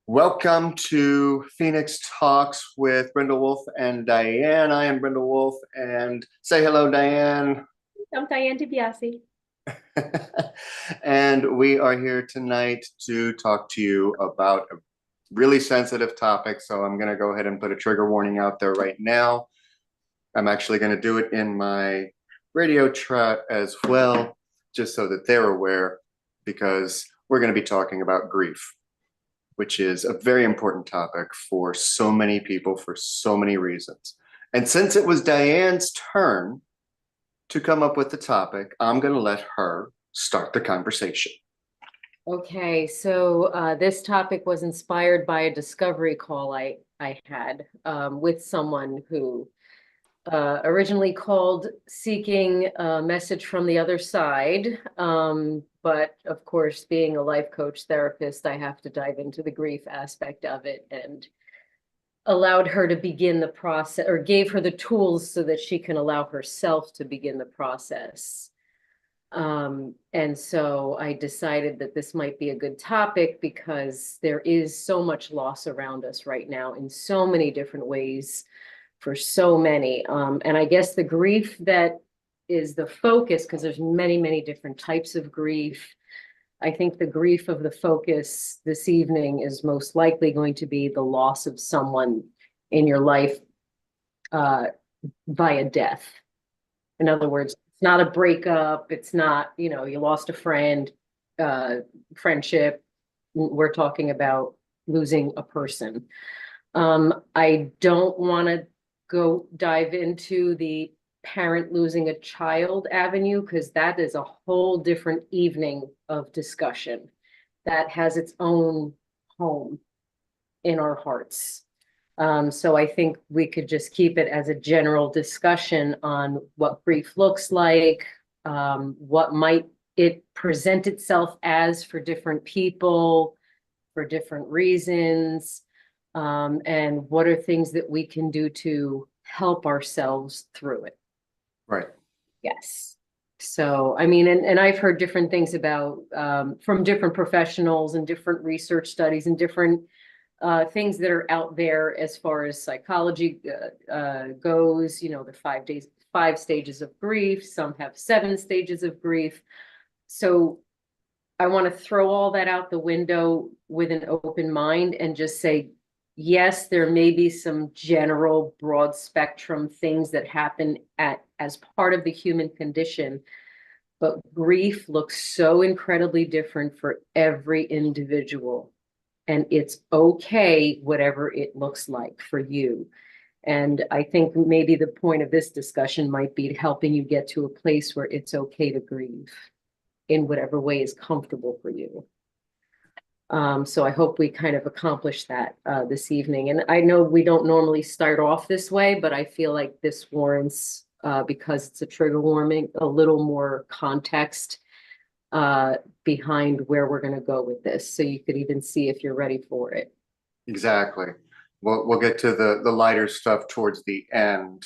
Welcome to Phoenix Talks with Brenda Wolf and Diane. I am Brenda Wolf, and say hello, Diane. I'm Diane DiBiase. And we are here tonight to talk to you about a really sensitive topic. So I'm going to go ahead and put a trigger warning out there right now. I'm actually going to do it in my radio chat as well, just so that they're aware, because we're going to be talking about grief, which is a very important topic for so many people for so many reasons. And since it was Diane's turn to come up with the topic, I'm going to let her start the conversation. Okay, so this topic was inspired by a discovery call I had with someone who originally called seeking a message from the other side. But of course, being a life coach therapist, I have to dive into the grief aspect of it and allowed her to begin the process, or gave her the tools so that she can allow herself to begin the process. And so I decided that this might be a good topic because there is so much loss around us right now in so many different ways for so many. And I guess the grief that is the focus, because there's many, many different types of grief. I think the grief of the focus this evening is most likely going to be the loss of someone in your life uh, via death. In other words, it's not a breakup. It's not, you lost a friend, uh, friendship. We're talking about losing a person. I don't want to go dive into the parent losing a child avenue because that is a whole different evening of discussion that has its own home in our hearts. So I think we could just keep it as a general discussion on what grief looks like, what might it present itself as for different people, for different reasons, and what are things that we can do to help ourselves through it. Right. Yes. So, I mean, and I've heard different things about from different professionals and different research studies and different things that are out there as far as psychology goes, the 5 days, 5 stages of grief. Some have 7 stages of grief. So I want to throw all that out the window with an open mind and just say, yes, there may be some general broad spectrum things that happen as part of the human condition, but grief looks so incredibly different for every individual. And it's okay, whatever it looks like for you. And I think maybe the point of this discussion might be helping you get to a place where it's okay to grieve in whatever way is comfortable for you. So I hope we kind of accomplish that this evening. And I know we don't normally start off this way, but I feel like this warrants, because it's a trigger warning, a little more context behind where we're going to go with this. So you could even see if you're ready for it. Exactly. We'll get to the lighter stuff towards the end.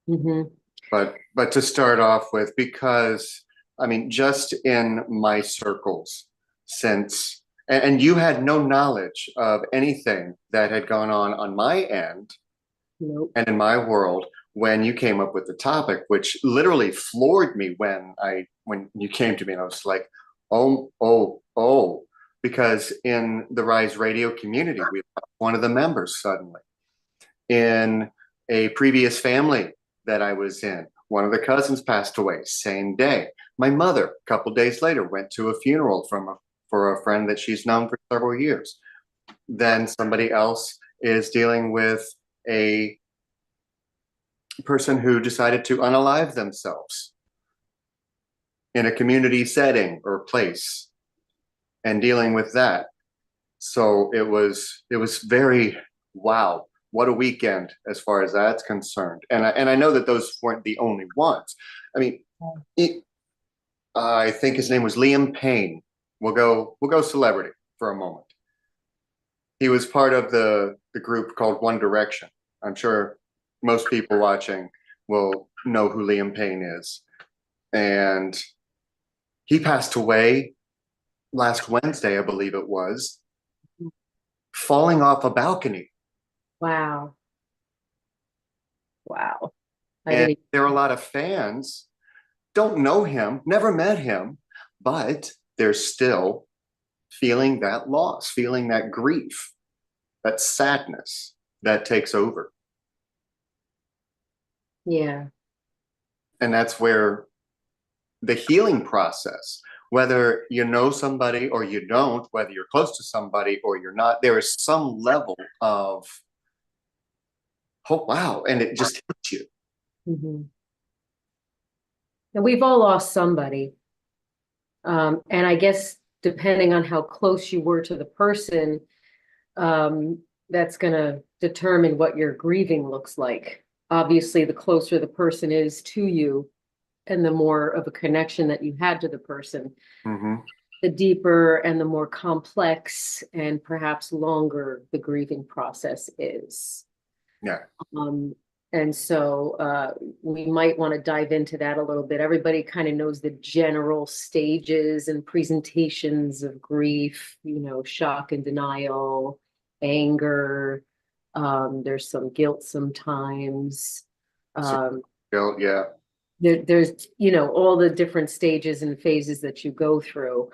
Mm-hmm. But to start off with, because I mean, just in my circles, since and you had no knowledge of anything that had gone on my end Nope. and in my world when you came up with the topic, which literally floored me when you came to me, and I was like, oh, because in the Rise Radio community, we lost one of the members suddenly. In a previous family that I was in, one of the cousins passed away same day. My mother, a couple days later, went to a funeral for a friend that she's known for several years. Then somebody else is dealing with a person who decided to unalive themselves in a community setting or place and dealing with that. So it was very wow. What a weekend as far as that's concerned. And I know that those weren't the only ones. I mean, I think his name was Liam Payne. We'll go celebrity for a moment. He was part of the group called One Direction. I'm sure most people watching will know who Liam Payne is. And he passed away last Wednesday, I believe it was. falling off a balcony. Wow. Wow. I And didn't. there are a lot of fans, don't know him, never met him, but they're still feeling that loss, feeling that grief, that sadness that takes over. Yeah. And that's where the healing process, whether you know somebody or you don't, whether you're close to somebody or you're not, there is some level of, oh, wow. And it just hits you. Mhm. And we've all lost somebody. And I guess depending on how close you were to the person, that's gonna determine what your grieving looks like. Obviously, the closer the person is to you and the more of a connection that you had to the person, Mm-hmm. the deeper and the more complex and perhaps longer the grieving process is. Yeah. Um, and so we might want to dive into that a little bit. Everybody kind of knows the general stages and presentations of grief, you know, shock and denial, anger. There's some guilt sometimes. So, Um, yeah. there's, you know, all the different stages and phases that you go through.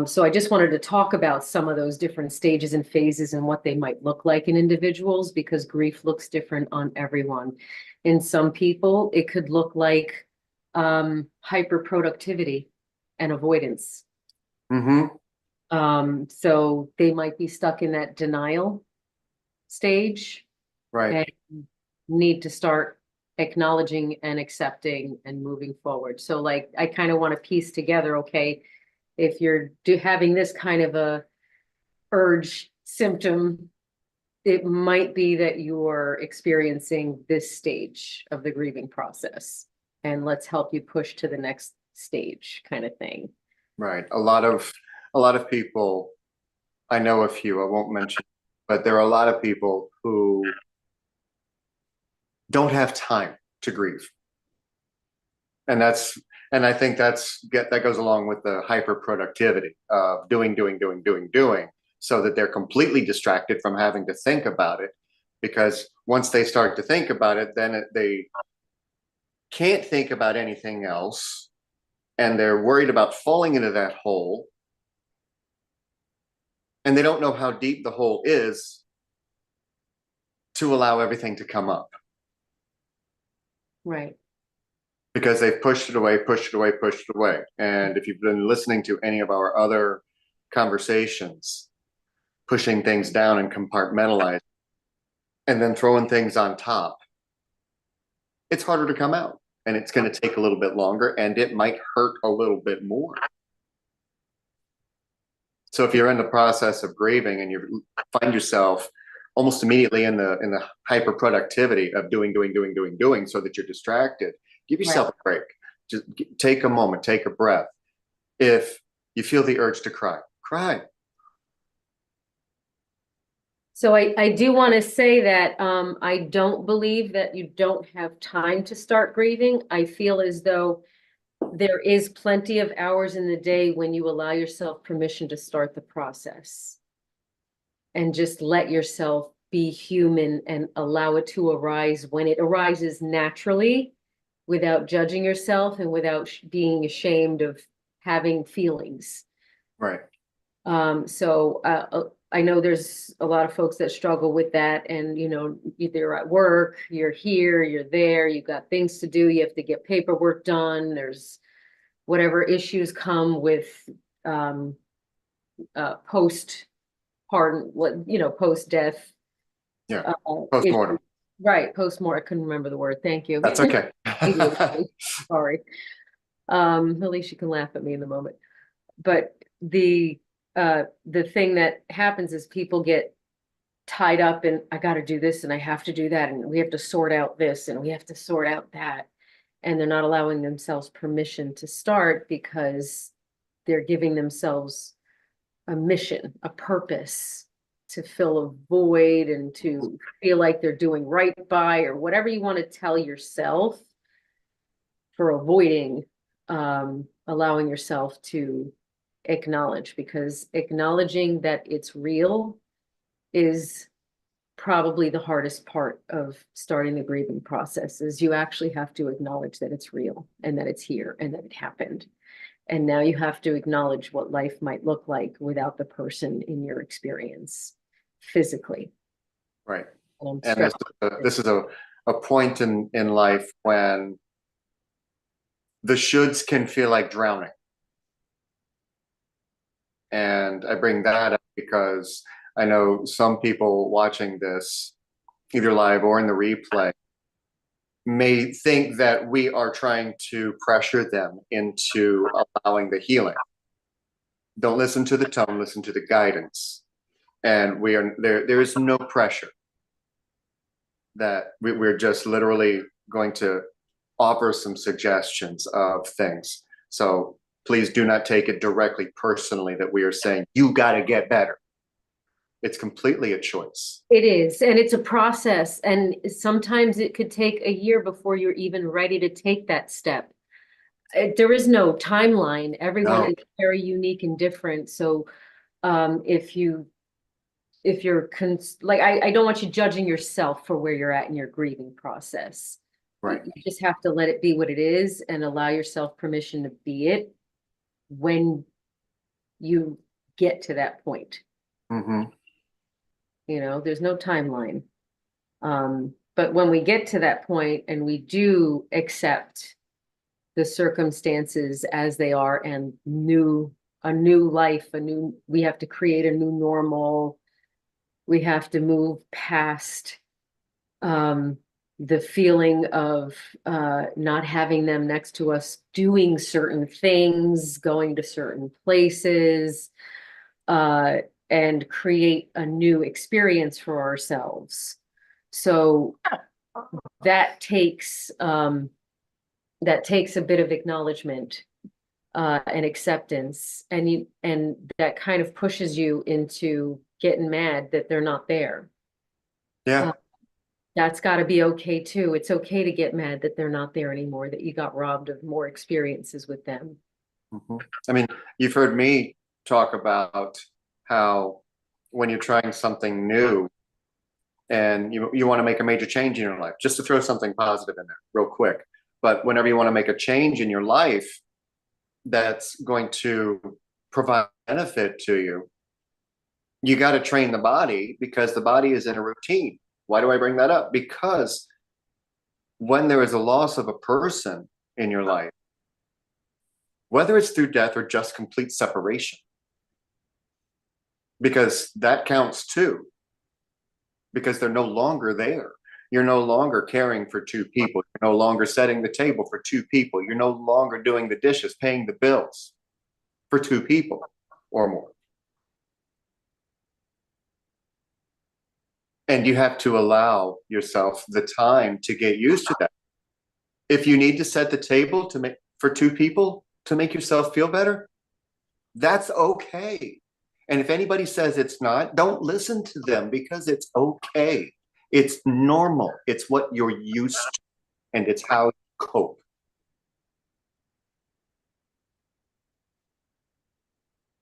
So I just wanted to talk about some of those different stages and phases and what they might look like in individuals, because grief looks different on everyone. In some people, it could look like hyperproductivity and avoidance. Mm-hmm. So they might be stuck in that denial stage Right. and need to start acknowledging and accepting and moving forward. So like, I kind of want to piece together, okay, if you're having this kind of a urge symptom, it might be that you're experiencing this stage of the grieving process. And let's help you push to the next stage kind of thing. Right. A lot of people, I know a few, I won't mention, but there are a lot of people who don't have time to grieve. And I think that goes along with the hyper productivity of doing, so that they're completely distracted from having to think about it. Because once they start to think about it, then they can't think about anything else, and they're worried about falling into that hole, and they don't know how deep the hole is to allow everything to come up, Right. because they've pushed it away, pushed it away, pushed it away. And if you've been listening to any of our other conversations, pushing things down and compartmentalizing and then throwing things on top, it's harder to come out, and it's going to take a little bit longer, and it might hurt a little bit more. So if you're in the process of grieving and you find yourself almost immediately in the hyper productivity of doing, so that you're distracted, give yourself a break. Just take a moment, take a breath. If you feel the urge to cry, cry. So I do want to say that I don't believe that you don't have time to start grieving. I feel as though there is plenty of hours in the day when you allow yourself permission to start the process and just let yourself be human and allow it to arise when it arises naturally, without judging yourself and without being ashamed of having feelings. Right. So I know there's a lot of folks that struggle with that, and you know, you're at work, you're here, you're there, you've got things to do, you have to get paperwork done, there's whatever issues come with um post pardon, what, you know, post death Yeah. issues. Post-mortem. Right, post more, I couldn't remember the word, thank you. That's okay. Sorry. At least you can laugh at me in the moment. But the thing that happens is people get tied up in, I got to do this and I have to do that, and we have to sort out this and we have to sort out that, and they're not allowing themselves permission to start because they're giving themselves a mission, a purpose to fill a void and to feel like they're doing right by, or whatever you want to tell yourself for avoiding allowing yourself to acknowledge, because acknowledging that it's real is probably the hardest part of starting the grieving process, is you actually have to acknowledge that it's real and that it's here and that it happened. And now you have to acknowledge what life might look like without the person in your experience physically. Right. And And this is a point in life when the shoulds can feel like drowning. And I bring that up because I know some people watching this, either live or in the replay, may think that we are trying to pressure them into allowing the healing. Don't listen to the tone, listen to the guidance. And we are there is no pressure. That we're just literally going to offer some suggestions of things. So please do not take it directly personally that we are saying you got to get better. It's completely a choice. it is, and it's a process, and sometimes it could take a year before you're even ready to take that step. There is no timeline. Everyone No. is very unique and different. So if you're like, I don't want you judging yourself for where you're at in your grieving process. Right. You just have to let it be what it is and allow yourself permission to be it when you get to that point. Mm-hmm. You know, there's no timeline. But when we get to that point and we do accept the circumstances as they are and a new life, we have to create a new normal. We have to move past the feeling of not having them next to us, doing certain things, going to certain places, and create a new experience for ourselves. So that takes a bit of acknowledgement and acceptance, and that kind of pushes you into getting mad that they're not there. Yeah. That's got to be okay too. It's okay to get mad that they're not there anymore, that you got robbed of more experiences with them. Mm-hmm. I mean, you've heard me talk about how when you're trying something new and you want to make a major change in your life, just to throw something positive in there real quick. But whenever you want to make a change in your life that's going to provide benefit to you, you got to train the body because the body is in a routine. Why do I bring that up? Because when there is a loss of a person in your life, whether it's through death or just complete separation, because that counts too, because they're no longer there. You're no longer caring for two people. You're no longer setting the table for two people. You're no longer doing the dishes, paying the bills for two people or more. And you have to allow yourself the time to get used to that. If you need to set the table for two people to make yourself feel better, that's okay. And if anybody says it's not, don't listen to them because it's okay. It's normal. It's what you're used to, and it's how you cope.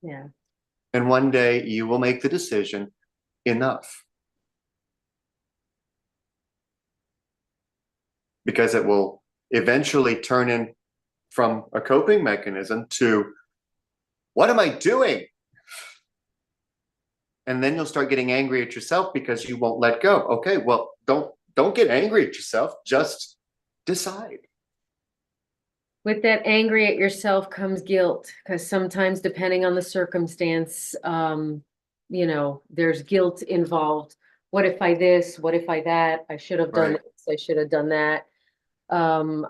Yeah. And one day you will make the decision, enough. Because it will eventually turn in from a coping mechanism to, what am I doing? And then you'll start getting angry at yourself because you won't let go. Okay, well, don't get angry at yourself. Just decide. With that angry at yourself comes guilt, because sometimes depending on the circumstance, there's guilt involved. What if I this? What if I that? I should have done Right. this. I should have done that. And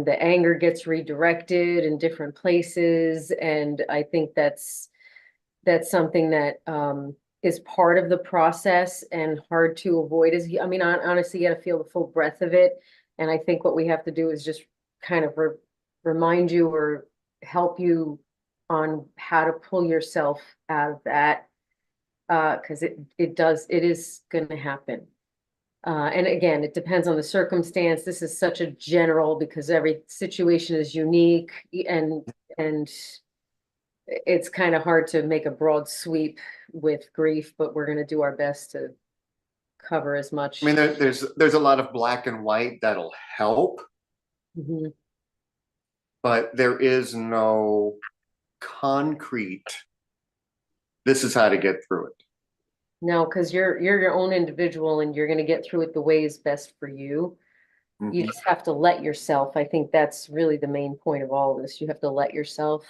the anger gets redirected in different places. And I think that's something that is part of the process and hard to avoid. Honestly, you got to feel the full breadth of it. And I think what we have to do is just kind of remind you or help you on how to pull yourself out of that. Because it is going to happen. And again, it depends on the circumstance. This is such a general, because every situation is unique, and it's kind of hard to make a broad sweep with grief, but we're going to do our best to cover as I mean, much. there's a lot of black and white that'll help, Mhm. but there is no concrete, this is how to get through it. No, because you're your own individual and you're going to get through it the way is best for you. You Mhm. just have to let yourself. I think that's really the main point of all of this. You have to let yourself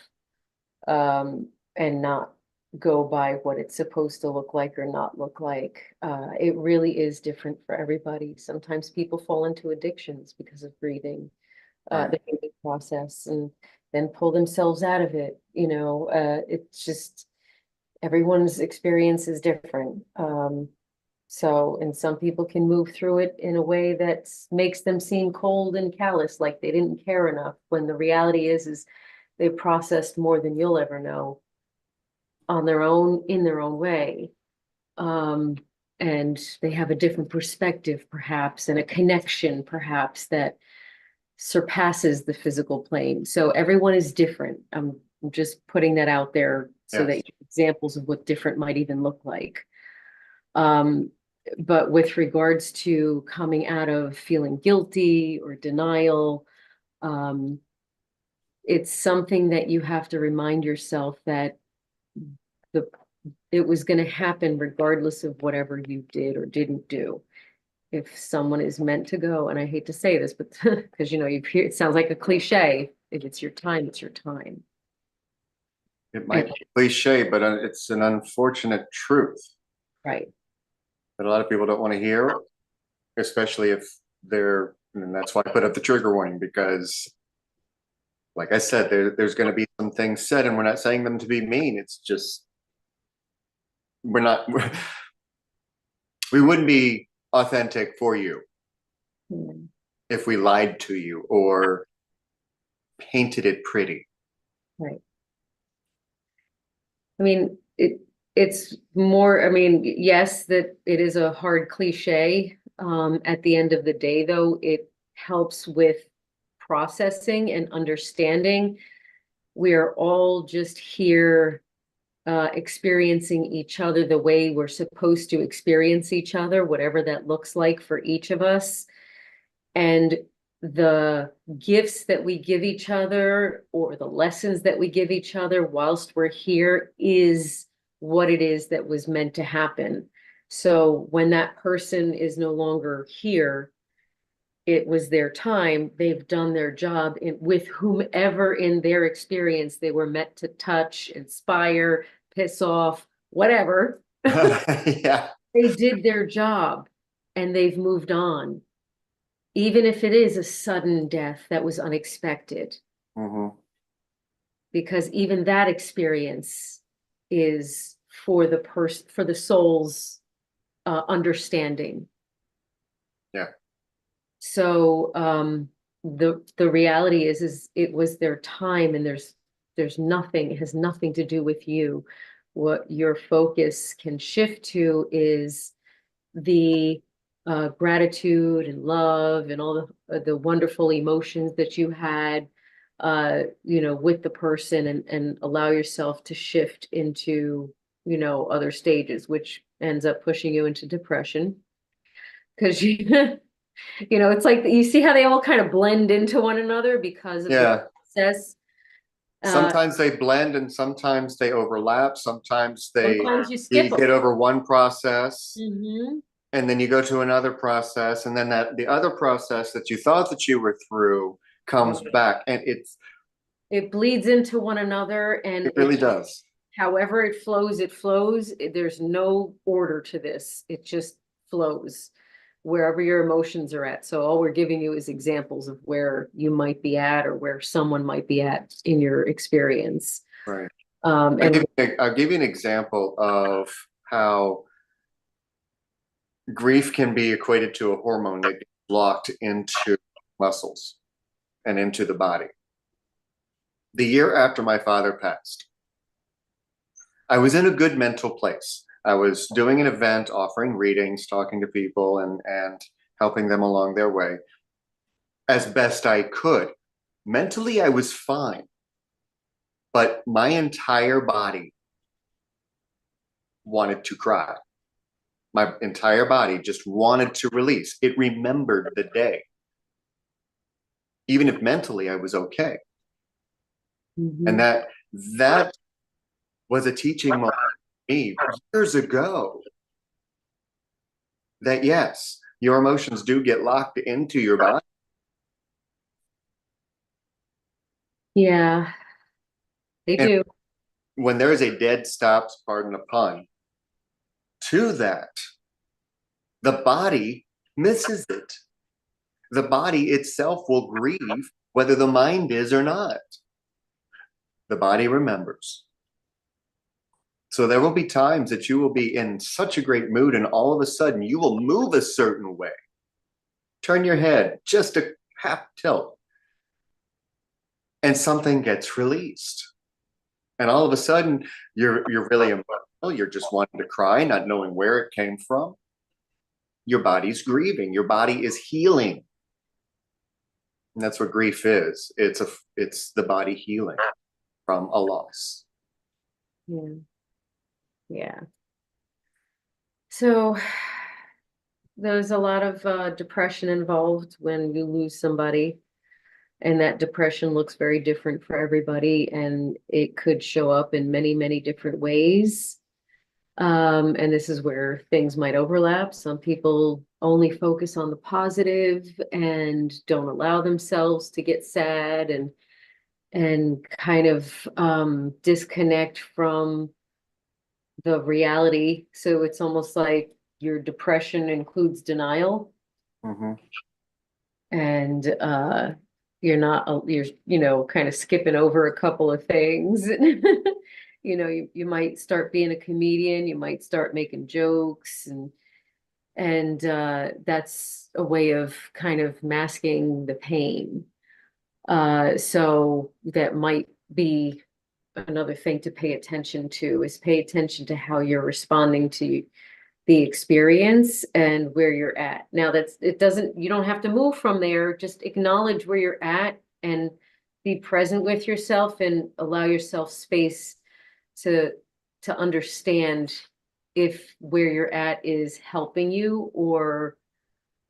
and not go by what it's supposed to look like or not look like. It really is different for everybody. Sometimes people fall into addictions because of grieving, Right. the grieving process, and then pull themselves out of it. It's just everyone's experience is different. And some people can move through it in a way that makes them seem cold and callous, like they didn't care enough, when the reality is they processed more than you'll ever know on their own, in their own way. Um, and they have a different perspective, perhaps, and a connection, perhaps, that surpasses the physical plane. So everyone is different. I'm just putting that out there so that Yes. you have examples of what different might even look like. Um, but with regards to coming out of feeling guilty or denial, um, it's something that you have to remind yourself that the it was going to happen regardless of whatever you did or didn't do. If someone is meant to go, and I hate to say this, but because you hear it sounds like a cliche, if it's your time, it's your time. It And might be cliche, but it's an unfortunate truth right, that a lot of people don't want to hear, especially if they're, and that's why I put up the trigger warning, because like I said, there's going to be some things said, and we're not saying them to be mean. It's just, we're not, we wouldn't be authentic for you mm, if we lied to you or painted it pretty. right. I mean, it's more, I mean, yes, that it is a hard cliche. At the end of the day, though, it helps with processing and understanding. We are all just here experiencing each other the way we're supposed to experience each other, whatever that looks like for each of us. And the gifts that we give each other or the lessons that we give each other whilst we're here is what it is that was meant to happen. So when that person is no longer here, it was their time. They've done their job with whomever in their experience they were meant to touch, inspire, piss off, whatever. Yeah. They did their job and they've moved on, even if it is a sudden death that was unexpected, Hmm. because even that experience is for the person, for the soul's understanding. Yeah. So the reality is it was their time, and there's nothing, it has nothing to do with you. What your focus can shift to is the gratitude and love and all the wonderful emotions that you had with the person, and allow yourself to shift into other stages, which ends up pushing you into depression because it's like you see how they all kind of blend into one another because of the Yeah. process. Uh, Sometimes they blend and sometimes they overlap. Sometimes Sometimes you skip you them. get over one process Hmm. and then you go to another process, and then the other process that you thought that you were through comes back, and It bleeds into one another, it and really does. however it flows, it flows. There's no order to this. It just flows wherever your emotions are at. So all we're giving you is examples of where you might be at or where someone might be at in your experience. Right. And I'll give you an example of how grief can be equated to a hormone that gets locked into muscles and into the body. The year after my father passed, I was in a good mental place. I was doing an event, offering readings, talking to people, and helping them along their way as best I could. Mentally, I was fine. but my entire body wanted to cry. My entire body just wanted to release. It remembered the day, even if mentally I was okay. And Mhm. that was a teaching moment for me years ago, that yes, your emotions do get locked into your body. Yeah, they And do. when there is a dead stops, pardon the pun, to that, the body misses it. The body itself will grieve whether the mind is or not. The body remembers. So there will be times that you will be in such a great mood, and all of a sudden you will move a certain way, turn your head just a half tilt, and something gets released. And all of a sudden you're really emotional. You're just wanting to cry, not knowing where it came from. Your body's grieving. Your body is healing. And that's what grief is. It's the body healing from a loss. Yeah. Yeah. So there's a lot of depression involved when you lose somebody, and that depression looks very different for everybody, and it could show up in many, many different ways. And this is where things might overlap. Some people only focus on the positive and don't allow themselves to get sad and kind of disconnect from the reality. So it's almost like your depression includes denial, Mm-hmm. and you're not you're kind of skipping over a couple of things. You might start being a comedian, you might start making jokes, and that's a way of kind of masking the pain. So that might be another thing to pay attention to, is pay attention to how you're responding to the experience and where you're at. Now you don't have to move from there. Just acknowledge where you're at and be present with yourself and allow yourself space to to understand if where you're at is helping you or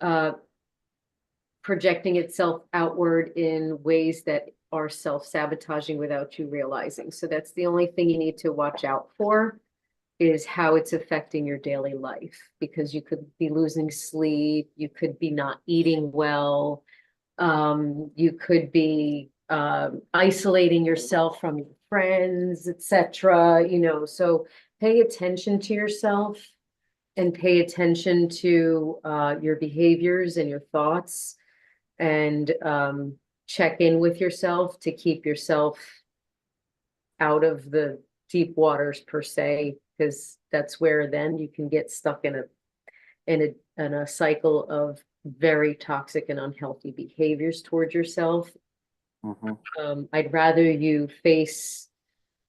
uh, projecting itself outward in ways that are self-sabotaging without you realizing. So that's the only thing you need to watch out for, is how it's affecting your daily life, because you could be losing sleep, you could be not eating well, you could be isolating yourself from your friends, etc. So pay attention to yourself and pay attention to your behaviors and your thoughts, and check in with yourself to keep yourself out of the deep waters per se, because that's where then you can get stuck in a cycle of very toxic and unhealthy behaviors towards yourself. Mm-hmm. I'd rather you face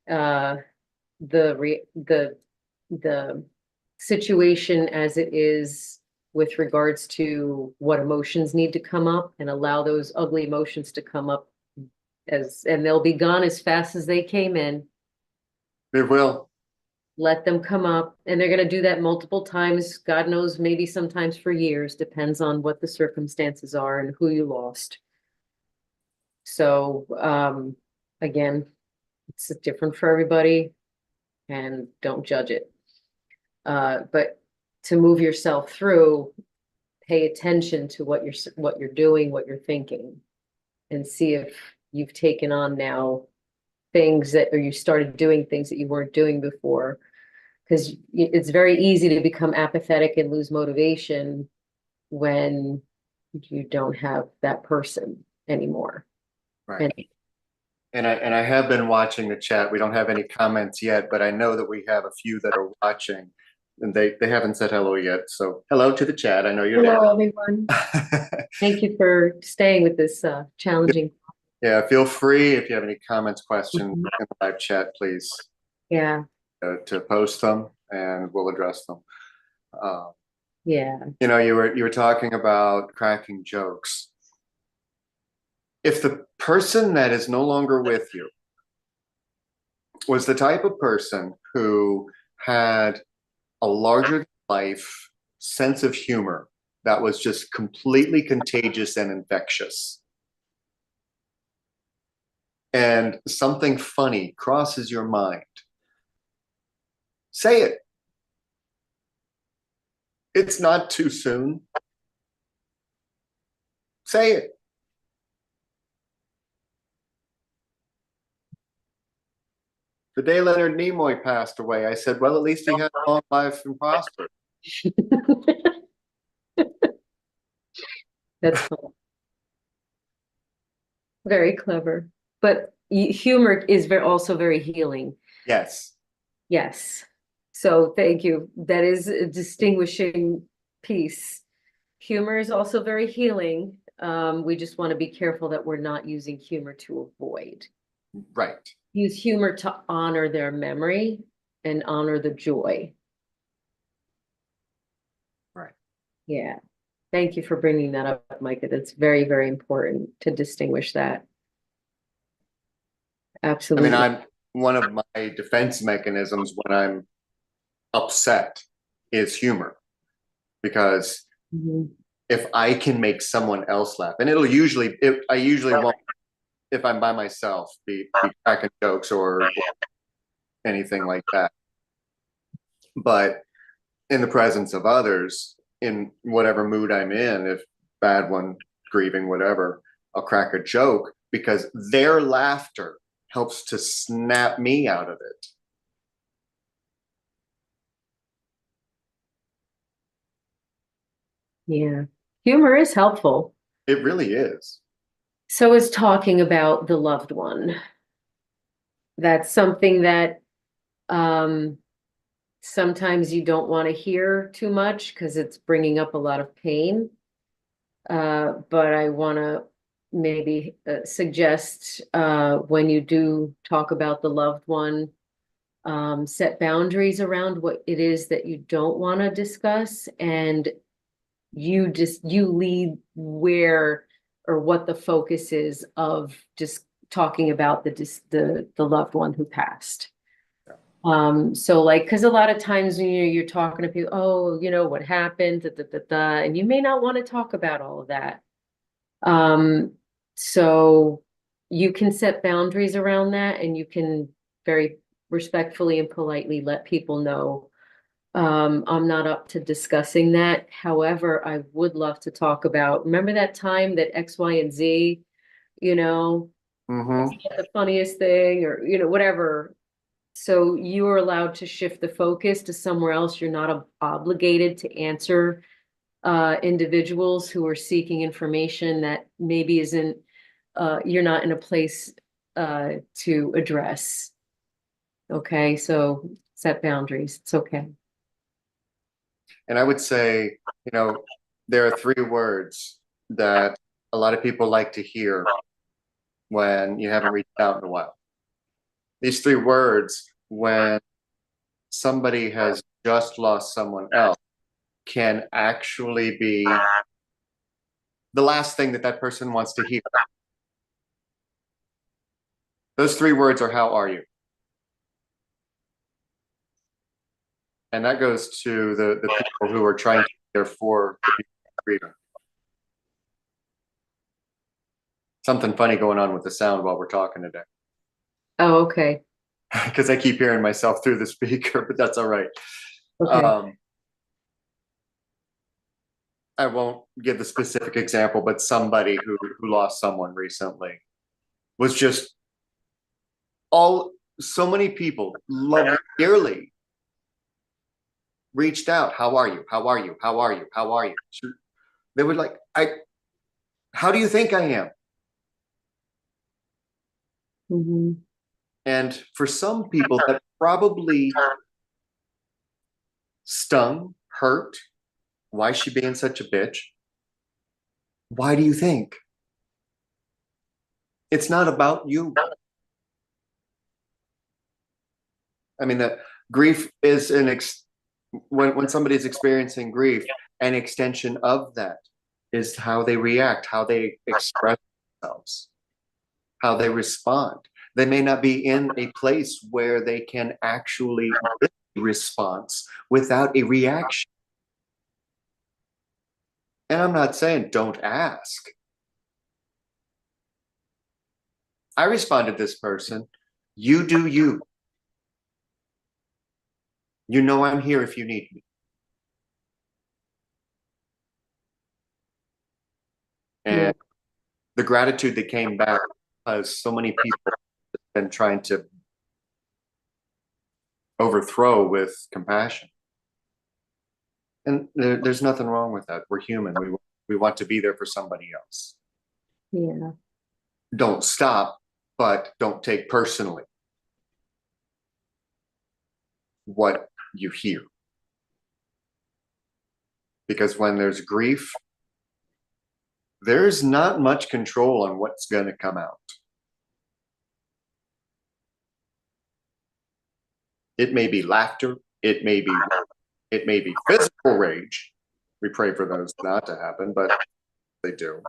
uh, the situation as it is with regards to what emotions need to come up, and allow those ugly emotions to come up, and they'll be gone as fast as they came in. It will. Let them come up, and they're going to do that multiple times. God knows, maybe sometimes for years, depends on what the circumstances are and who you lost. So, again, it's different for everybody, and don't judge it. But to move yourself through, pay attention to what you're doing, what you're thinking, and see if you've taken on now things that, or you started doing things that you weren't doing before. Because it's very easy to become apathetic and lose motivation when you don't have that person anymore. Right. And And I have been watching the chat. We don't have any comments yet, but I know that we have a few that are watching, and they haven't said hello yet. So hello to the chat. I know you're hello, everyone. there. Thank you for staying with this challenging. Yeah, feel free if you have any comments, questions Mhm. in the live chat, please, Yeah, to post them, and we'll address them. Uh, yeah. you were talking about cracking jokes. If the person that is no longer with you was the type of person who had a larger than life sense of humor that was just completely contagious and infectious. And something funny crosses your mind, say it. It's not too soon. Say it. The day Leonard Nimoy passed away, I said, well, at least he had a long life and prospered. That's fun. Very clever. But humor is also very healing. Yes. Yes. So thank you. That is a distinguishing piece. Humor is also very healing. We just want to be careful that we're not using humor to avoid. Right. Use humor to honor their memory and honor the joy. Right. Yeah. Thank you for bringing that up, Micah. That's very, very important to distinguish that. I mean, Absolutely. I'm one of my defense mechanisms when I'm upset is humor, because Mhm. if I can make someone else laugh, and I usually won't, if I'm by myself, be cracking jokes or anything like that. But in the presence of others, in whatever mood I'm in, if bad one, grieving, whatever, I'll crack a joke because their laughter helps to snap me out of it. Yeah. Humor is helpful. It really is. So is talking about the loved one. That's something that um, sometimes you don't want to hear too much because it's bringing up a lot of pain. But I want to maybe suggest when you do talk about the loved one, set boundaries around what it is that you don't want to discuss, and you lead where or what the focus is of just talking about the loved one who passed. So like, because a lot of times when you're talking to people, oh, what happened, da, da, da, da, and you may not want to talk about all of that. Um, so you can set boundaries around that, and you can very respectfully and politely let people know, I'm not up to discussing that. However, I would love to talk about, remember that time that X, Y, and Z, you know, Mm-hmm. the funniest thing, or, whatever. So you are allowed to shift the focus to somewhere else. You're not obligated to answer individuals who are seeking information that maybe isn't, you're not in a place to address. Okay, so set boundaries. It's okay. And I would say, there are three words that a lot of people like to hear when you haven't reached out in a while. These three words, when somebody has just lost someone else, can actually be the last thing that that person wants to hear. Those three words are, how are you? And that goes to the people who are trying to be there for the people grieving. Something funny going on with the sound while we're talking today. Oh, okay. Because I keep hearing myself through the speaker, but that's all right. Okay. I won't give the specific example, but somebody who lost someone recently was just so many people love dearly reached out. How are you? How are you? How are you? How are you? They would like, how do you think I am? Mhm. And for some people, that probably stung, hurt. Why is she being such a bitch? Why do you think? It's not about you. I mean, the grief is when somebody's experiencing grief, an extension of that is how they react, how they express themselves, how they respond. They may not be in a place where they can actually get a response without a reaction. And I'm not saying don't ask. I responded to this person, you do you. You know I'm here if you need me. Yeah. And the gratitude that came back, because so many people have been trying to overthrow with compassion. And there's nothing wrong with that. We're human. We want to be there for somebody else. Yeah. Don't stop, but don't take personally what you hear. Because when there's grief, there's not much control on what's going to come out. It may be laughter, it may be physical rage. We pray for those not to happen, but they do.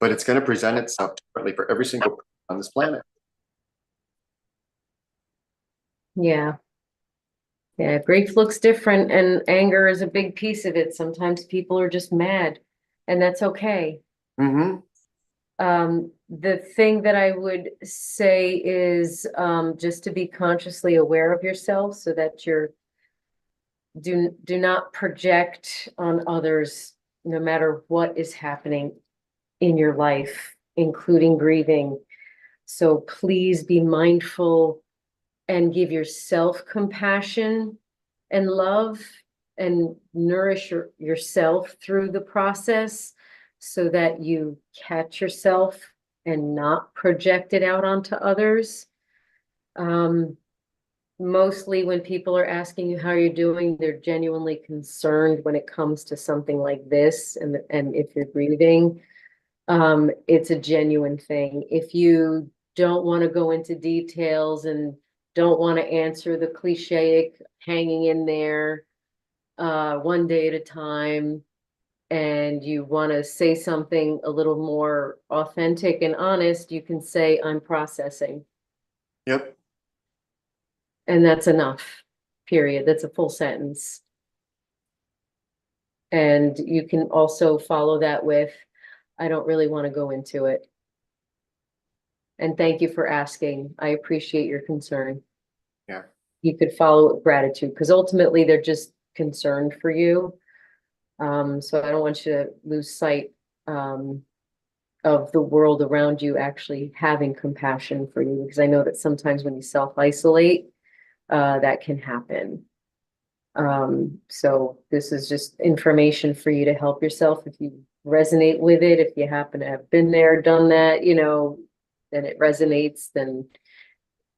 But it's going to present itself differently for every single person on this planet. Yeah. Yeah, grief looks different, and anger is a big piece of it. Sometimes people are just mad, and that's okay. Mm-hmm. The thing that I would say is just to be consciously aware of yourself so that do not project on others, no matter what is happening in your life, including grieving. So please be mindful and give yourself compassion and love, and nourish yourself through the process so that you catch yourself and not project it out onto others. Mostly when people are asking you how you're doing, they're genuinely concerned when it comes to something like this. And if you're grieving, it's a genuine thing. If you don't want to go into details and don't want to answer the cliche hanging in there, one day at a time, and you want to say something a little more authentic and honest, you can say, I'm processing. Yep. And that's enough, period. That's a full sentence. And you can also follow that with, I don't really want to go into it. And thank you for asking. I appreciate your concern. Yeah. You could follow it with gratitude, because ultimately they're just concerned for you. So I don't want you to lose sight of the world around you actually having compassion for you, because I know that sometimes when you self-isolate, that can happen. So this is just information for you to help yourself. If you resonate with it, if you happen to have been there, done that, then it resonates, then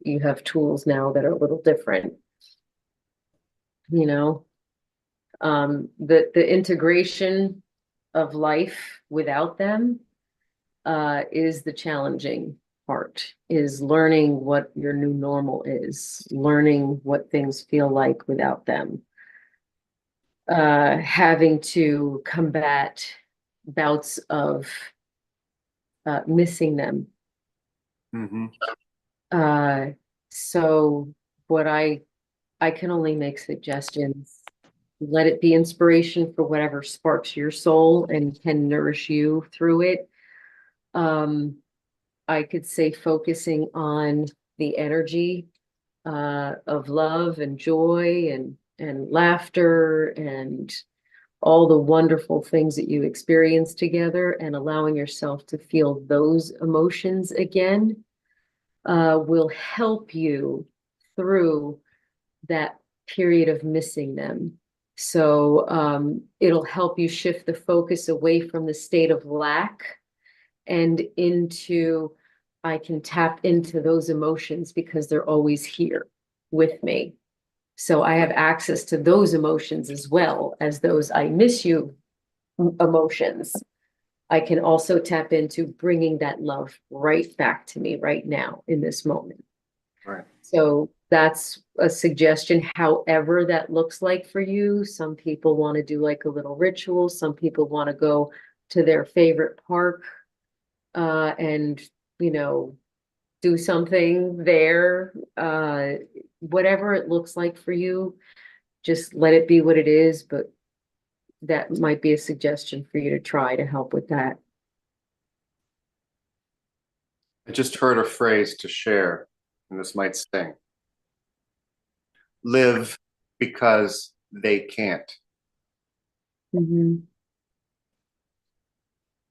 you have tools now that are a little different. The integration of life without them is the challenging part, is learning what your new normal is, learning what things feel like without them, having to combat bouts of missing them. Mm-hmm. So what I can only make suggestions. Let it be inspiration for whatever sparks your soul and can nourish you through it. I could say focusing on the energy of love and joy and laughter and all the wonderful things that you experience together, and allowing yourself to feel those emotions again will help you through that period of missing them. So it'll help you shift the focus away from the state of lack and into, I can tap into those emotions because they're always here with me. So I have access to those emotions as well as those I miss you emotions. I can also tap into bringing that love right back to me right now in this moment. Right. So that's a suggestion, however that looks like for you. Some people want to do like a little ritual. Some people want to go to their favorite park and, you know, do something there, whatever it looks like for you, just let it be what it is, but that might be a suggestion for you to try to help with that. I just heard a phrase to share, and this might sting. Live because they can't. Mhm.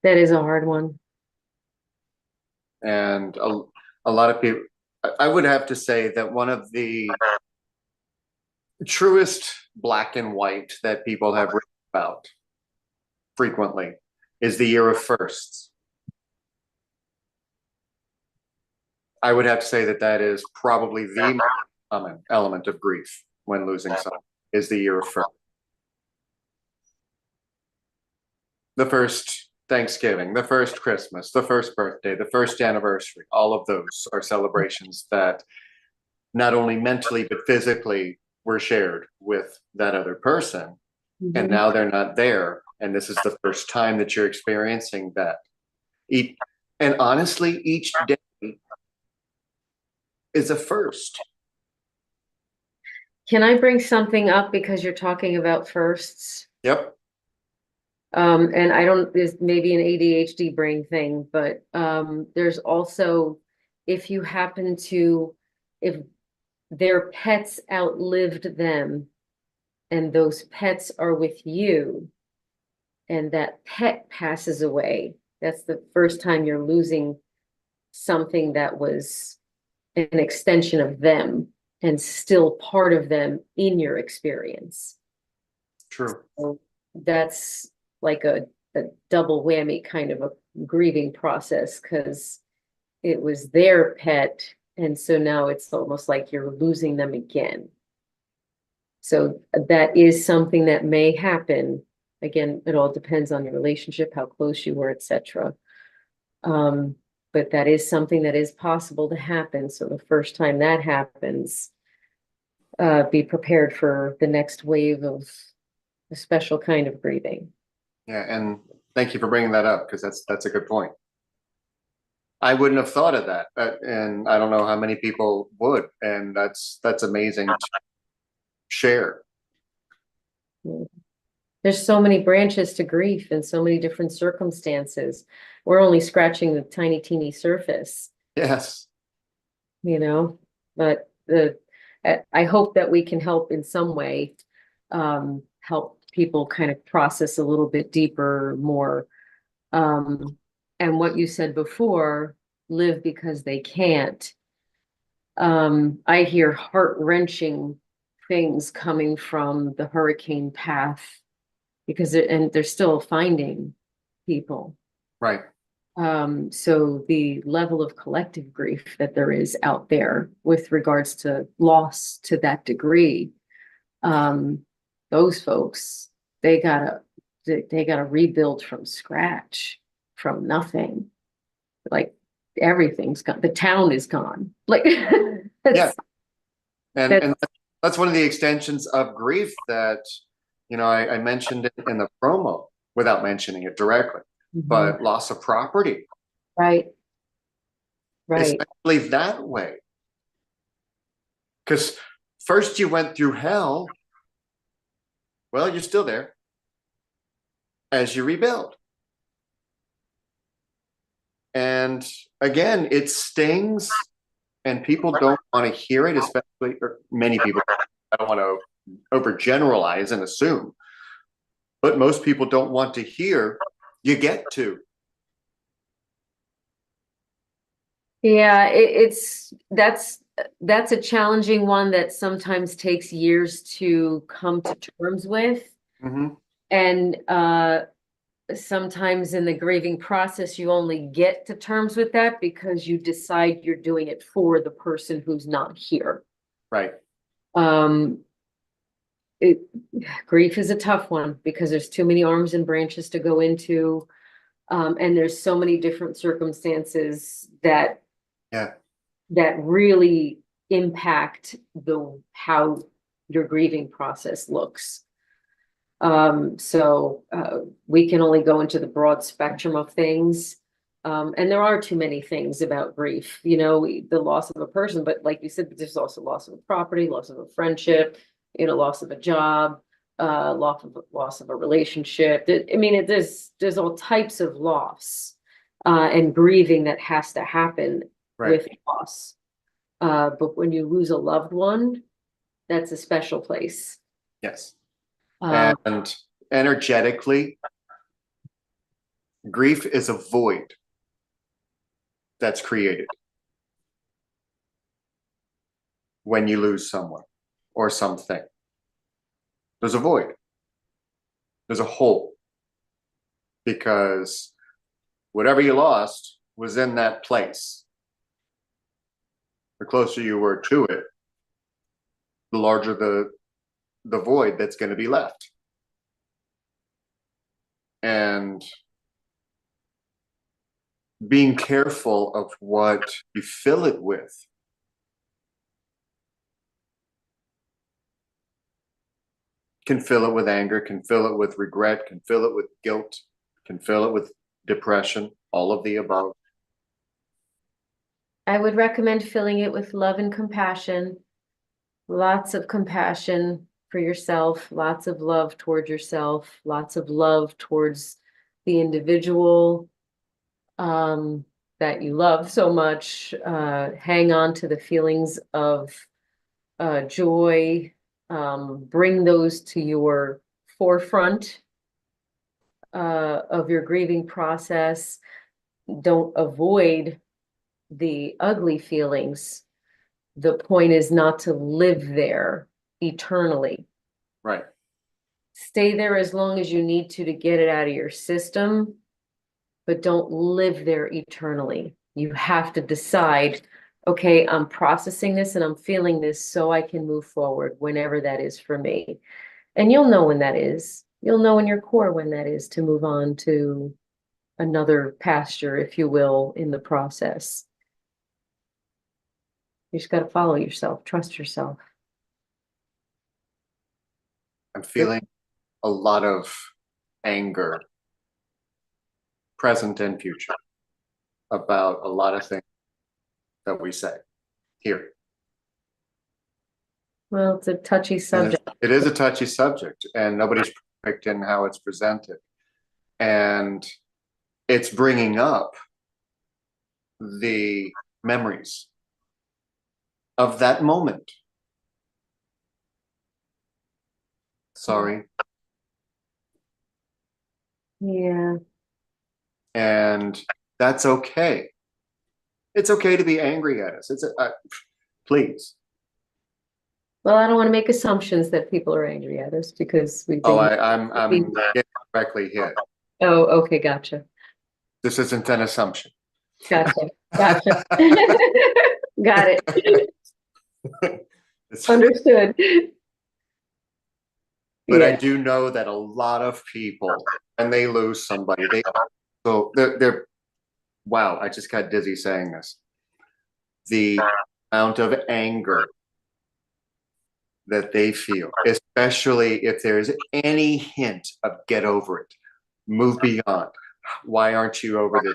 That is a hard one. And a lot of people, I would have to say that one of the truest black and white that people have written about frequently is the year of firsts. I would have to say that that is probably the most common element of grief when losing someone is the year of first. The first Thanksgiving, the first Christmas, the first birthday, the first anniversary, all of those are celebrations that not only mentally but physically were shared with that other person. And Mhm. now they're not there. And this is the first time that you're experiencing that. And honestly, each day is a first. Can I bring something up because you're talking about firsts? Yep. And I don't, this may be an ADHD brain thing, but there's also, if you happen to, if their pets outlived them and those pets are with you and that pet passes away, that's the first time you're losing something that was an extension of them and still part of them in your experience. True. So that's like a double whammy kind of a grieving process because it was their pet. And so now it's almost like you're losing them again. So that is something that may happen. Again, it all depends on your relationship, how close you were, etc. But that is something that is possible to happen. So the first time that happens, be prepared for the next wave of a special kind of grieving. Yeah. And thank you for bringing that up because that's a good point. I wouldn't have thought of that, and I don't know how many people would, and that's amazing to share. There's so many branches to grief and so many different circumstances. We're only scratching the tiny, teeny surface, Yes. you know, but I hope that we can help in some way, help people kind of process a little bit deeper, more. And what you said before, live because they can't. I hear heart-wrenching things coming from the hurricane path because they're still finding people. Right. So the level of collective grief that there is out there with regards to loss to that degree, those folks, they gotta rebuild from scratch, from nothing. Like everything's gone. The town is gone. Like Yeah. And that's and that's one of the extensions of grief that, I mentioned it in the promo without mentioning it directly, Mhm. but loss of property, Right, right. especially that way. Because first you went through hell, well, you're still there as you rebuild. And again, it stings and people don't want to hear it, especially, or many people. I don't want to overgeneralize and assume, but most people don't want to hear you get to. Yeah, that's a challenging one that sometimes takes years to come to terms with. Mhm. And sometimes in the grieving process, you only get to terms with that because you decide you're doing it for the person who's not here. Right. Um, it, grief is a tough one because there's too many arms and branches to go into. And there's so many different circumstances Yeah. that really impact how your grieving process looks. So we can only go into the broad spectrum of things. And there are too many things about grief, the loss of a person, but like you said, there's also loss of a property, loss of a friendship, loss of a job, loss of a relationship. There's all types of loss, and grieving that has to happen Right. with loss. But when you lose a loved one, that's a special place. Yes. Um, And energetically, grief is a void that's created when you lose someone or something. There's a void. There's a hole because whatever you lost was in that place. The closer you were to it, the larger the void that's going to be left. And being careful of what you fill it with. Can fill it with anger, can fill it with regret, can fill it with guilt, can fill it with depression, all of the above. I would recommend filling it with love and compassion, lots of compassion for yourself, lots of love towards yourself, lots of love towards the individual that you love so much. Hang on to the feelings of joy, bring those to your forefront of your grieving process. Don't avoid the ugly feelings. The point is not to live there eternally. Right. Stay there as long as you need to get it out of your system, but don't live there eternally. You have to decide, okay, I'm processing this and I'm feeling this so I can move forward whenever that is for me. And you'll know when that is. You'll know in your core when that is to move on to another pasture, if you will, in the process. You just got to follow yourself, trust yourself. I'm feeling a lot of anger, present and future, about a lot of things that we say here. Well, it's a touchy And subject. it is a touchy subject, and nobody's perfect in how it's presented. And it's bringing up the memories of that moment. Sorry. Yeah. And that's okay. It's okay to be angry at us. Please. Well, I don't want to make assumptions that people are angry at us because we Oh, think. I'm getting directly hit. Oh, okay, gotcha. This isn't an assumption. Gotcha. Gotcha. Got it. It's- Understood. but I Yeah. do know that a lot of people, when they lose somebody, they're wow, I just got dizzy saying this. The amount of anger that they feel, especially if there's any hint of get over it, move beyond. Why aren't you over this?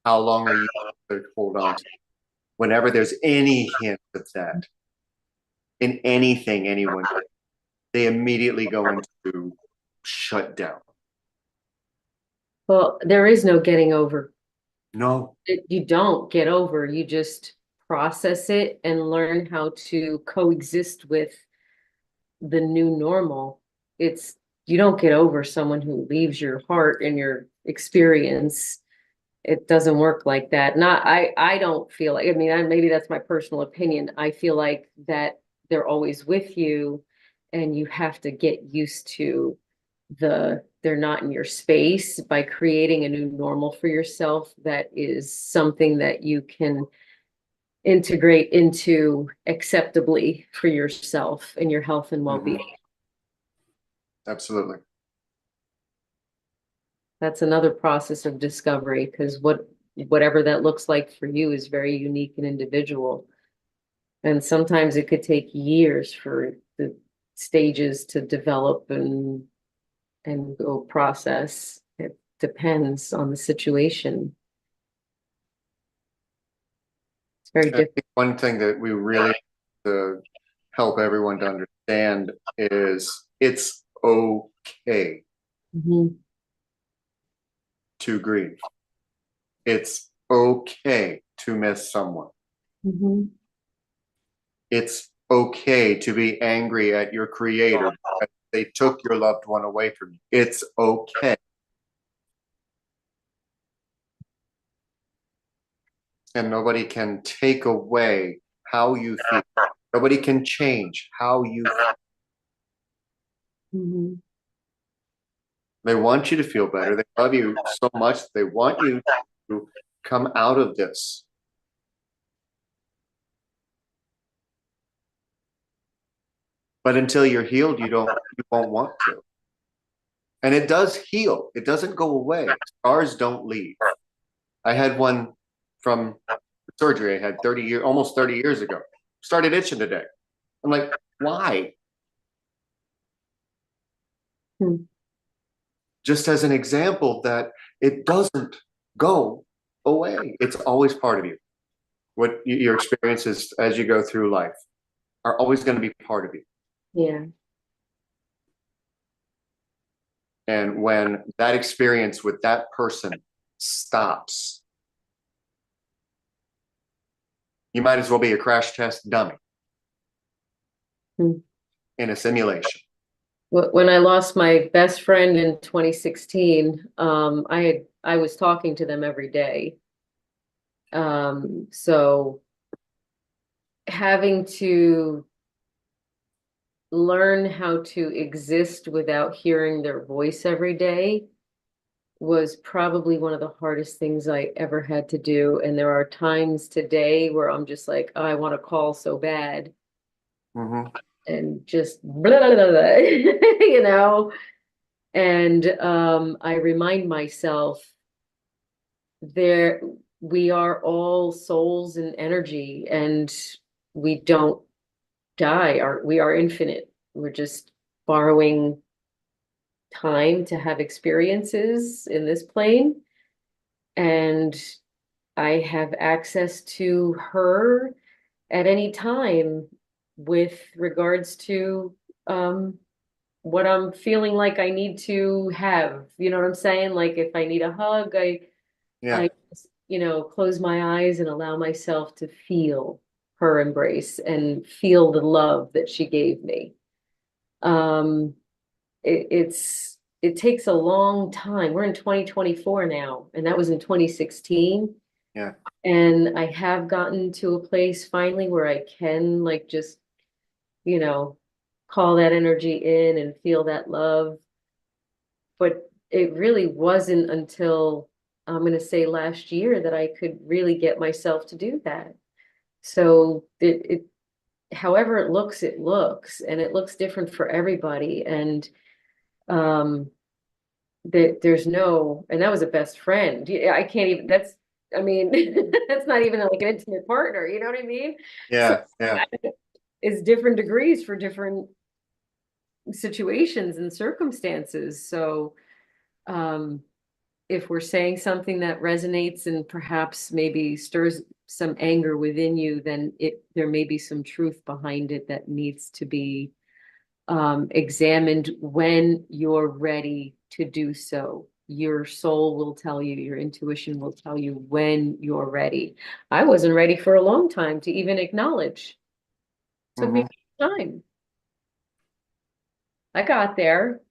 How long are you going to hold on to? Whenever there's any hint of that in anything anyone does, they immediately go into shut down. Well, there is no getting over. No. You don't get over. You just process it and learn how to coexist with the new normal. You don't get over someone who leaves your heart and your experience. It doesn't work like that. I don't feel like, maybe that's my personal opinion. I feel like that they're always with you and you have to get used to they're not in your space by creating a new normal for yourself. That is something that you can integrate into acceptably for yourself and your health and well-being. Absolutely. That's another process of discovery because whatever that looks like for you is very unique and individual. And sometimes it could take years for the stages to develop and go process. It depends on the situation. It's very I different. think one thing that we really to help everyone to understand is it's okay Mhm. to grieve. It's okay to miss someone. Mhm. It's okay to be angry at your creator because they took your loved one away from you. It's okay. And nobody can take away how you feel. Nobody can change how you feel. Mhm. They want you to feel better. They love you so much. They want you to come out of this. But until you're healed, you won't want to. And it does heal. It doesn't go away. Scars don't leave. I had one from surgery I had almost 30 years ago. Started itching today. I'm like, why? Hmm. Just as an example that it doesn't go away. It's always part of you. What your experiences as you go through life are always going to be part of you. Yeah. And when that experience with that person stops, you might as well be a crash test dummy Hmm. in a simulation. When I lost my best friend in 2016, I was talking to them every day. So having to learn how to exist without hearing their voice every day was probably one of the hardest things I ever had to do. And there are times today where I'm just like, oh, I want to call so bad Mm-hmm. and just blah, blah, blah, blah, you know. And I remind myself there we are all souls and energy, and we don't die. We are infinite. We're just borrowing time to have experiences in this plane. And I have access to her at any time with regards to what I'm feeling like I need to have. You know what I'm saying? Like if I need a hug, Yeah. I close my eyes and allow myself to feel her embrace and feel the love that she gave me. Um, it takes a long time. We're in 2024 now, and that was in 2016. Yeah. And I have gotten to a place finally where I can like just, you know, call that energy in and feel that love. But it really wasn't until I'm going to say last year that I could really get myself to do that. So however it looks, and it looks different for everybody. And um, that there's no, and that was a best friend. Yeah, I can't even, I mean, that's not even like an intimate partner, you know what I mean? So Yeah. Yeah. it's different degrees for different situations and circumstances. So, um, if we're saying something that resonates and perhaps maybe stirs some anger within you, then there may be some truth behind it that needs to be examined when you're ready to do so. Your soul will tell you, your intuition will tell you when you're ready. I wasn't ready for a long time to even acknowledge. Took me Mm-hmm. time. I got there.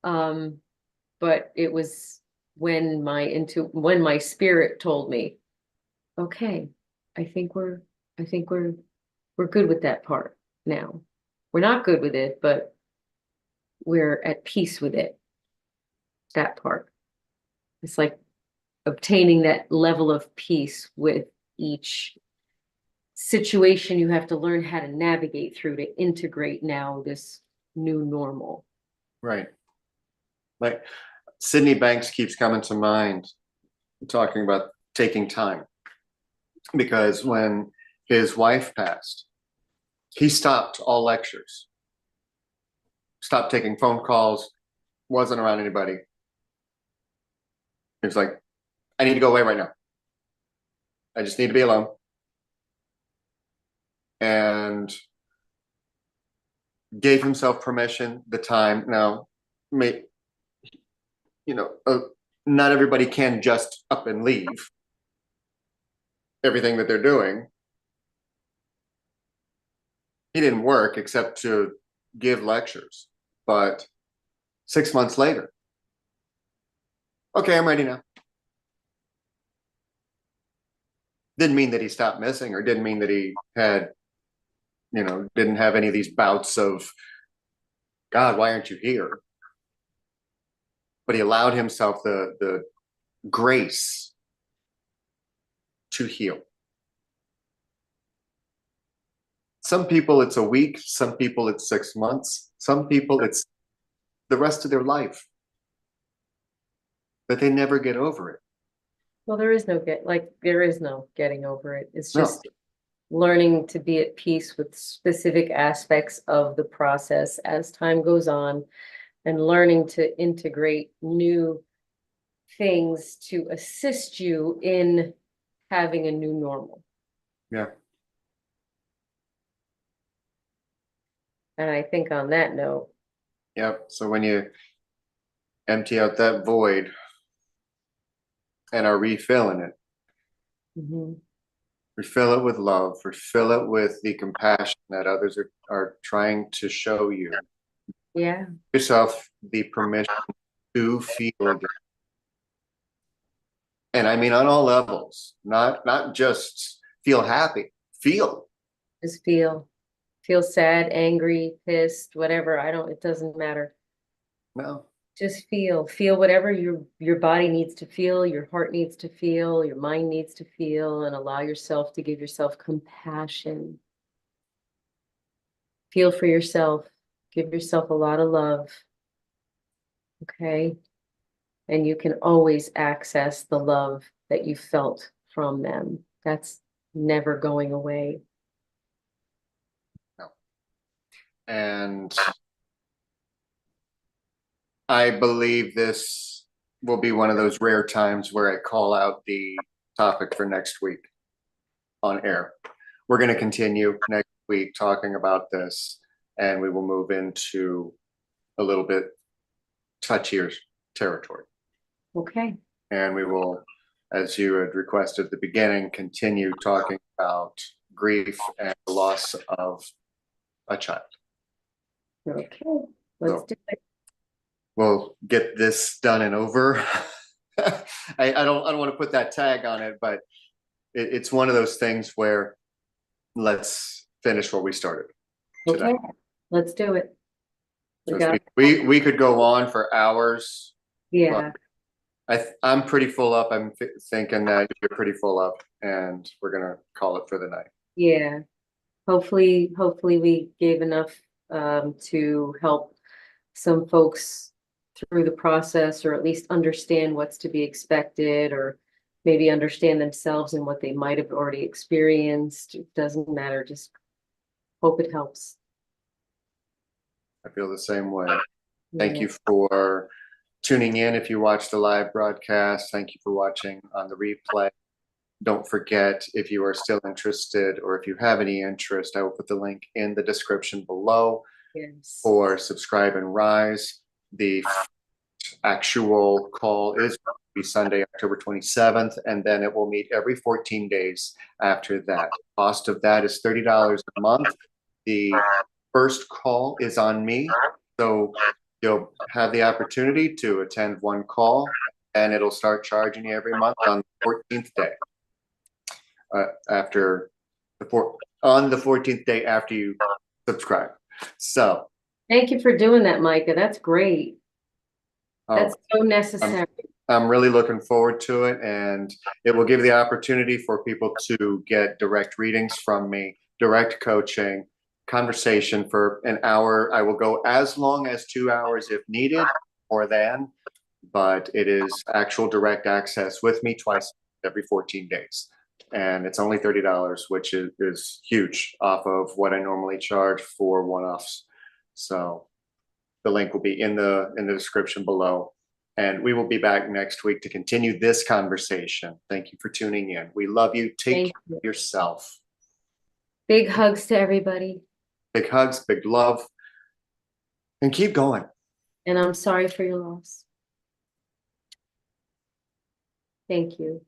Um, but it was when my spirit told me, okay, I think we're good with that part now. We're not good with it, but we're at peace with it, that part. It's like obtaining that level of peace with each situation you have to learn how to navigate through to integrate now this new normal. Right. Like Sydney Banks keeps coming to mind talking about taking time because when his wife passed, he stopped all lectures, stopped taking phone calls, wasn't around anybody. He was like, I need to go away right now. I just need to be alone. and gave himself permission, the time. Now, you know, not everybody can just up and leave everything that they're doing. He didn't work except to give lectures, but 6 months later, okay, I'm ready now. Didn't mean that he stopped missing, or didn't mean that he had, didn't have any of these bouts of, God, why aren't you here? But he allowed himself the grace to heal. Some people it's a week, some people it's 6 months, some people it's the rest of their life. But they never get over it. Well, there is no getting over it. It's No. just learning to be at peace with specific aspects of the process as time goes on, and learning to integrate new things to assist you in having a new normal. Yeah. And I think on that note, Yep. So when you empty out that void and are refilling it, refill it with love, refill it with the compassion that others are trying to show you. yeah, Yourself the permission to feel again. And I mean on all levels, not just feel happy, feel. just feel sad, angry, pissed, whatever. It doesn't matter. No. Just feel whatever your body needs to feel, your heart needs to feel, your mind needs to feel, and allow yourself to give yourself compassion. Feel for yourself, give yourself a lot of love. Okay. And you can always access the love that you felt from them. That's never going away. No. And I believe this will be one of those rare times where I call out the topic for next week on air. We're going to continue next week talking about this, and we will move into a little bit touchier territory. Okay. And we will, as you had requested at the beginning, continue talking about grief and the loss of a child. Okay. Let's do it. We'll get this done and over. I don't want to put that tag on it, but it's one of those things where let's finish what we started today. Okay, let's do it. We could go on for hours. Yeah. I'm pretty full up. I'm thinking that you're pretty full up, and we're gonna call it for the night. Yeah. Hopefully we gave enough to help some folks through the process, or at least understand what's to be expected, or maybe understand themselves and what they might have already experienced. It doesn't matter. Just hope it helps. I feel the same way. Thank you for tuning in. If you watched the live broadcast, thank you for watching on the replay. Don't forget, if you are still interested, or if you have any interest, I will put the link in the description below for Subscribe and Rise. The actual call is going to be Sunday, October 27th, and then it will meet every 14 days after that. Cost of that is $30 a month. The first call is on me, so you'll have the opportunity to attend one call, and it'll start charging you every month on the 14th day. On the 14th day after you subscribe. So thank you for doing that, Micah. That's great. That's so necessary. I'm really looking forward to it, and it will give the opportunity for people to get direct readings from me, direct coaching, conversation for an hour. I will go as long as 2 hours if needed, more than, but it is actual direct access with me twice every 14 days. And it's only $30, which is huge off of what I normally charge for one-offs. So the link will be in the description below. And we will be back next week to continue this conversation. Thank you for tuning in. We love you. Take care of yourself. Big hugs to everybody. Big hugs, big love, and keep going. And I'm sorry for your loss. Thank you.